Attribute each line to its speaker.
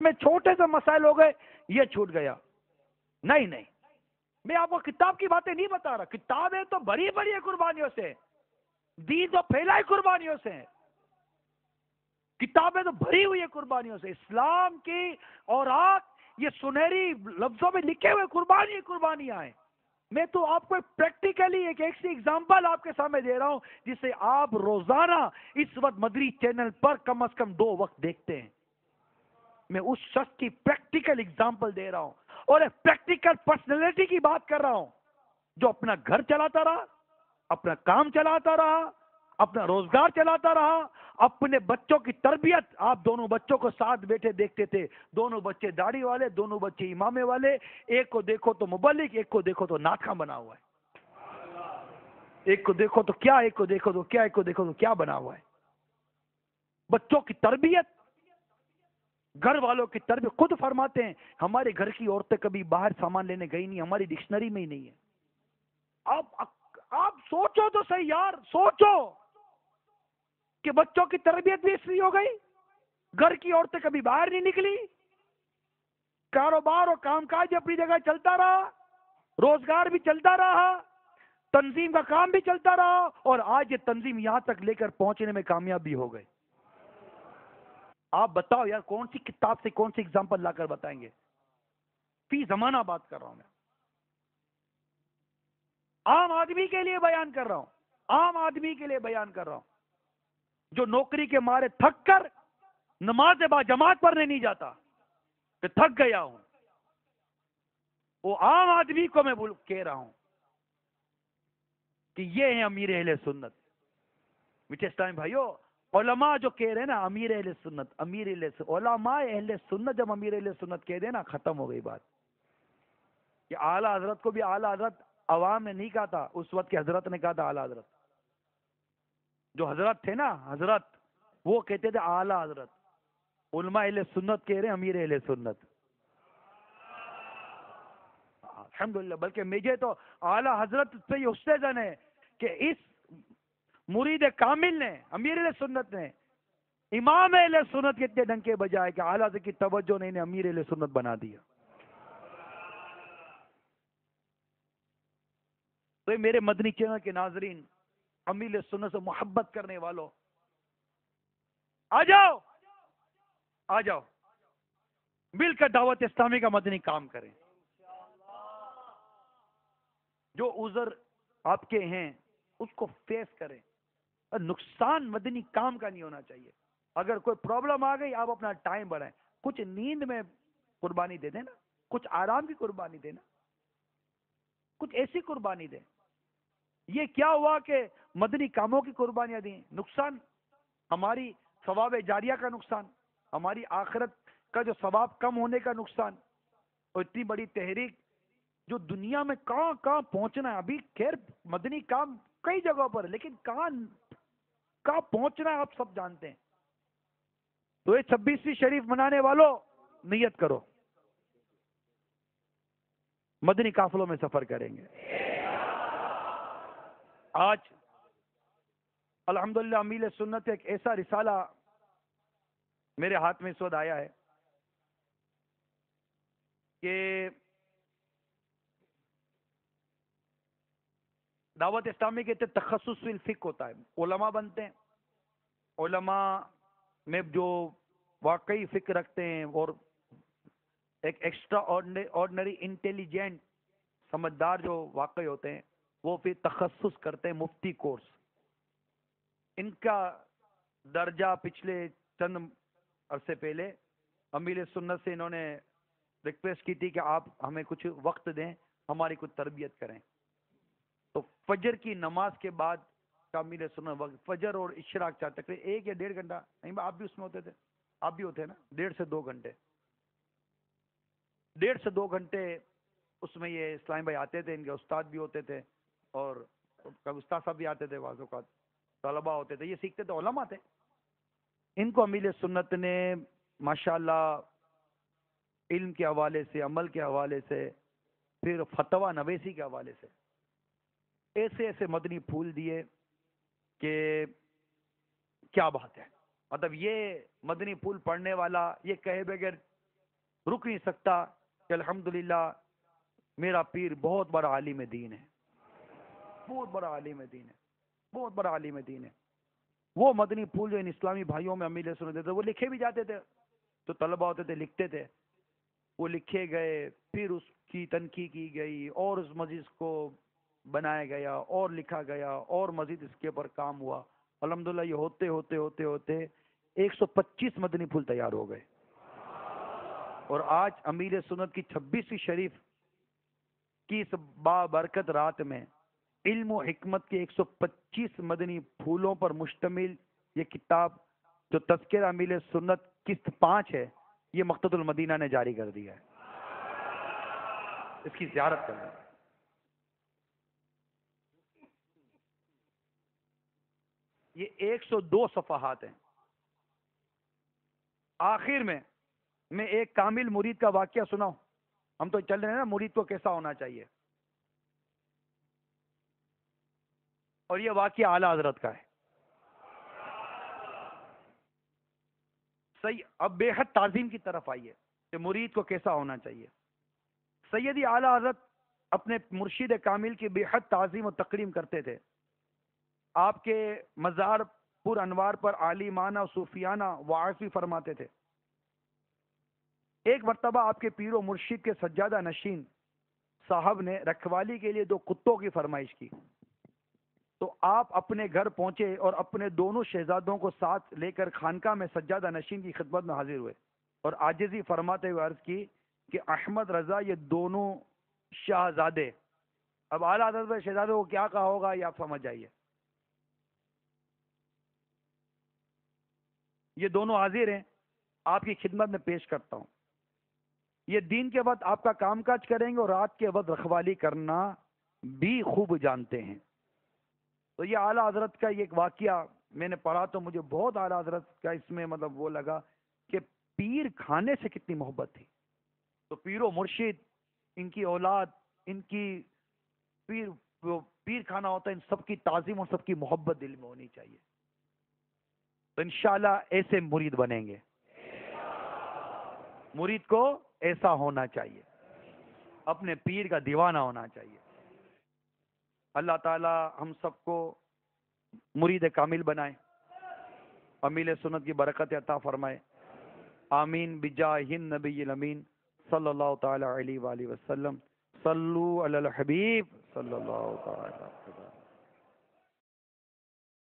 Speaker 1: میں چھوٹے سے مسائل ہو گئے، یہ چھوٹ گیا. نہیں نہیں، میں آپ کو کتاب کی باتیں نہیں بتا رہا. کتابیں تو بڑی بڑی قربانیوں سے، دین تو پھیلا ہی قربانیوں سے ہے. کتابیں تو بھری ہوئی ہے قربانیوں سے. اسلام کی اور آپ یہ سنہری لفظوں میں لکھے ہوئے قربانیاں ہیں. میں تو آپ کو پریکٹیکلی ایک سی ایگزامپل آپ کے سامنے دے رہا ہوں جسے آپ روزانہ اس وقت مدری چینل پر کم از کم 2 وقت دیکھتے ہیں. میں اس شخص کی پریکٹیکل ایگزامپل دے رہا ہوں اور ایک پریکٹیکل پرسنالٹی کی بات کر رہا ہوں جو اپنا گھر چلاتا رہا، اپنا کام چلاتا رہا، اپنا روزگار چلاتا رہا، اپنے بچوں کی تربیت. آپ دونوں بچوں کو ساتھ بیٹھے دیکھتے تھے، دونوں بچے داڑھی والے، دونوں بچے امامے والے. ایک کو دیکھو تو مبلغ، ایک کو دیکھو تو ناٹ خواں بنا ہوا ہے. ایک کو دیکھو تو کیا، ایک کو دیکھو تو کیا، ایک کو دیکھو تو کیا بنا ہوا ہے. بچوں کی تربیت، گھر والوں کی تربیت. خود فرماتے ہیں ہمارے گھر کی عورتیں کبھی باہر سامان لینے گئی نہیں، ہماری ڈکشنری میں ہی نہیں ہے. آپ سوچو تو صحیح یار، سوچو کہ بچوں کی تربیت بھی اس لیے ہو گئی. گھر کی عورتیں کبھی باہر نہیں نکلی، کاروبار اور کام کاج اپنی جگہ چلتا رہا، روزگار بھی چلتا رہا، تنظیم کا کام بھی چلتا رہا، اور آج یہ تنظیم یہاں تک لے کر پہنچنے میں کامیاب بھی ہو گئے. آپ بتاؤ یار، کون سی کتاب سے کون سی اگزامپل لا کر بتائیں گے؟ فی زمانہ بات کر رہا ہوں میں، عام آدمی کے لیے بیان کر رہا ہوں، عام آدمی کے لیے بیان کر رہا ہوں جو نوکری کے مارے تھک کر نماز با جماعت پڑھنے نہیں جاتا کہ تھک گیا ہوں. وہ عام آدمی کو میں کہہ رہا ہوں کہ یہ ہیں امیر اہل سنت. میٹھے اسلام بھائیو، علماء جو کہہ رہے ہیں نا امیر اہل سنت، امیر اہل سنت، علماء اہل سنت جب امیر اہل سنت کہہ دیں نا، ختم ہو گئی بات. کہ اعلیٰ حضرت کو بھی اعلیٰ حضرت عوام نے نہیں کہا تھا، اس وقت کے حضرت نے کہا تھا اعلیٰ حضرت. جو حضرت تھے نا، حضرت، وہ کہتے تھے اعلیٰ حضرت. علماء اہل سنت کہہ رہے ہیں امیر اہل سنت. الحمدللہ. بلکہ مجھے تو اعلیٰ حضرت سے یہ حسن ہے کہ اس مرید کامل نے، امیر اہل سنت نے، امام اہل سنت کے اتنے ڈنکے بجائے کہ اعلیٰ حضرت کی توجہ نے انہیں امیر اہل سنت بنا دیا. تو یہ میرے مدنی چینل کے ناظرین، امیر اہل سنت سے محبت کرنے والوں، آ جاؤ، آ جاؤ، مل کر دعوت اسلامی کا مدنی کام کریں. جو عذر آپ کے ہیں اس کو فیس کریں. نقصان مدنی کام کا نہیں ہونا چاہیے. اگر کوئی پرابلم آ گئی، آپ اپنا ٹائم بڑھائیں. کچھ نیند میں قربانی دے دیں نا، کچھ آرام کی قربانی دیں نا، کچھ ایسی قربانی دیں. یہ کیا ہوا کہ مدنی کاموں کی قربانیاں دیں؟ نقصان ہماری ثواب جاریہ کا نقصان، ہماری آخرت کا جو ثواب کم ہونے کا نقصان. اور اتنی بڑی تحریک جو دنیا میں کہاں کہاں پہنچنا ہے. ابھی خیر مدنی کام کئی جگہوں پر، لیکن کہاں پہنچنا ہے آپ سب جانتے ہیں. تو یہ 26ویں شریف منانے والوں، نیت کرو مدنی قافلوں میں سفر کریں گے. آج الحمدللہ امیر سنت ایک ایسا رسالہ میرے ہاتھ میں اس وقت آیا ہے کہ دعوت اسلامی کے تخصص فی الفقہ ہوتا ہے. علماء بنتے ہیں، علماء میں جو واقعی فکر رکھتے ہیں اور ایک ایکسٹرا آرڈنری انٹیلیجنٹ سمجھدار جو واقعی ہوتے ہیں، وہ پھر تخصص کرتے ہیں مفتی کورس. ان کا درجہ پچھلے چند عرصے پہلے امیر سنت سے انہوں نے ریکویسٹ کی تھی کہ آپ ہمیں کچھ وقت دیں، ہماری کچھ تربیت کریں. تو فجر کی نماز کے بعد کا امیر سنت وقت، فجر اور اشراق چاہتے تقریباً 1 یا 1.5 گھنٹہ، نہیں آپ بھی اس میں ہوتے تھے، آپ بھی ہوتے ہیں نا، 1.5 سے 2 گھنٹے، 1.5 سے 2 گھنٹے اس میں یہ اسلام بھائی آتے تھے. ان کے استاد بھی ہوتے تھے اور کبھی استاد صاحب بھی آتے تھے، بعض اوقات طلباء ہوتے تھے، یہ سیکھتے تھے، علماء تھے. ان کو امیر سنت نے ماشاءاللہ علم کے حوالے سے، عمل کے حوالے سے، پھر فتویٰ نویسی کے حوالے سے ایسے ایسے مدنی پھول دیے کہ کیا بات ہے. مطلب یہ مدنی پھول پڑھنے والا یہ کہے بغیر رک نہیں سکتا کہ الحمدللہ میرا پیر بہت بڑا عالم دین ہے، بہت بڑا عالم دین ہے، بہت بڑا عالم دین ہے۔ وہ مدنی پھول جو ان اسلامی بھائیوں میں امیر سنتے تھے وہ لکھے بھی جاتے تھے، تو طلبہ ہوتے تھے لکھتے تھے، وہ لکھے گئے، پھر اس کی تنقید کی گئی اور اس مزید کو بنایا گیا اور لکھا گیا اور مزید اس کے اوپر کام ہوا۔ الحمدللہ یہ ہوتے ہوتے ہوتے ہوتے 125 مدنی پھول تیار ہو گئے، اور آج امیر سنت کی 26ویں شریف کی اس بابرکت رات میں علم و حکمت کے 125 مدنی پھولوں پر مشتمل یہ کتاب جو تذکرہ امیر سنت قسط 5 ہے، یہ مقتدی المدینہ نے جاری کر دیا ہے، اس کی زیارت کرنا۔ یہ 102 صفحات ہیں۔ آخر میں ایک کامل مرید کا واقعہ سناؤں، ہم تو چل رہے ہیں نا مرید کو کیسا ہونا چاہیے، اور یہ واقعہ اعلیٰ حضرت کا ہے۔ صحیح، اب بے حد تعظیم کی طرف آئیے کہ مرید کو کیسا ہونا چاہیے۔ سیدی اعلیٰ حضرت اپنے مرشد کامل کی بے حد تعظیم و تکریم کرتے تھے۔ آپ کے مزار پر انوار پر عالمانہ صوفیانہ وعظ فرماتے تھے۔ ایک مرتبہ آپ کے پیر و مرشد کے سجادہ نشین صاحب نے رکھوالی کے لیے 2 کتوں کی فرمائش کی، تو آپ اپنے گھر پہنچے اور اپنے دونوں شہزادوں کو ساتھ لے کر خانقاہ میں سجادہ نشین کی خدمت میں حاضر ہوئے اور عاجزی فرماتے ہوئے عرض کی کہ احمد رضا یہ دونوں شہزادے، اب اعلیٰ حضرت میں شہزادے کو کیا کہا ہوگا یہ آپ سمجھ جائیے، یہ دونوں حاضر ہیں، آپ کی خدمت میں پیش کرتا ہوں۔ یہ دین کے وقت آپ کا کام کاج کریں گے اور رات کے وقت رکھوالی کرنا بھی خوب جانتے ہیں۔ تو یہ اعلیٰ حضرت کا یہ ایک واقعہ میں نے پڑھا تو مجھے بہت اعلیٰ حضرت کا اس میں مطلب وہ لگا کہ پیر کھانے سے کتنی محبت تھی۔ تو پیر و مرشد، ان کی اولاد، ان کی پیر کھانا ہوتا ہے، ان سب کی تعظیم اور سب کی محبت دل میں ہونی چاہیے۔ تو انشاءاللہ ایسے مرید بنیں گے، مرید کو ایسا ہونا چاہیے، اپنے پیر کا دیوانہ ہونا چاہیے۔ اللہ تعالی ہم سب کو مرید کامل بنائے، امیر سنت کی برکت عطا فرمائے، آمین بجاہ النبی الامین صلی اللہ تعالی علیہ وآلہ وسلم۔ صلو علی الحبیب صلی اللہ تعالی